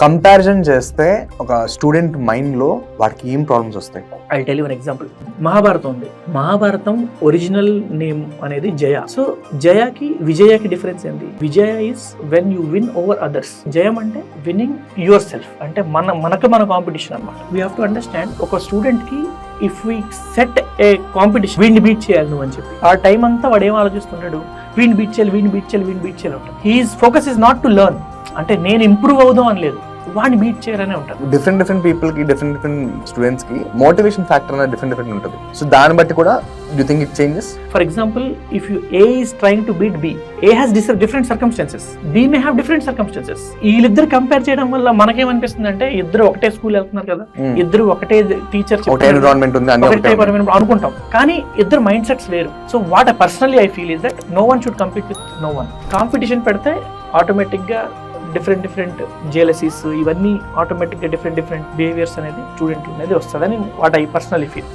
Comparison చేస్తే ఒక student mind లో వాడికి ఏం ప్రాబ్లమ్స్ వస్తాయి? I tell you one example. Mahabharatam ఉంది. మహాభారతం ఒరిజినల్ నేమ్ అనేది జయ. సో జయకి విజయకి డిఫరెన్స్ ఏంటి? విజయ is when you win over others. జయం అంటే విన్నింగ్ యువర్ సెల్ఫ్, అంటే మనకు మన కాంపిటీషన్ అన్నమాట. వీ హావ్ టు అండర్స్టాండ్, ఒక స్టూడెంట్ కి if we set A competition, వీడిని బీట్ చేయాలి నువ్వు అని చెప్పి, ఆ టైం అంతా వాడు ఏం ఆలోచిస్తున్నాడు? వీడిని బీట్ చేయాలి ఉంటాడు. He's focus is not to learn, అంటే నేను ఇంప్రూవ్ అవుదాం అని లేదు, వాడిని బీట్ చేయాలనే ఉంటుంది. డిఫరెంట్ పీపుల్ కి డిఫరెంట్ స్టూడెంట్స్ కి మోటివేషన్ ఫ్యాక్టర్ అనేది డిఫరెంట్ ఉంటుంది. సో దాన్ని బట్టి కూడా you think it changes? For example, if you A is trying to beat B, A has different circumstances, B may have different circumstances. వీళ్ళిద్దరు compare చేయడం వల్ల మనకేమనిపిస్తుంది అంటే, ఇద్దరు ఒకటే స్కూల్ వెళ్తున్నారు కదా, ఇద్దరు ఒకటే టీచర్ ఎన్విరాన్మెంట్ ఉంది అనుకుంటాం, కానీ ఇద్దరు మైండ్ సెట్స్ వేరు. So what personally I feel is that no one should compete with no one. Competition పెడితే ఆటోమేటిక్ గా డిఫరెంట్ జెలసీస్, ఇవన్నీ ఆటోమేటిక్ గా డిఫరెంట్ బిహేవియర్స్ అనేది స్టూడెంట్ అనేది వస్తుందని వాట్ ఐ పర్సనలీ ఫీల్.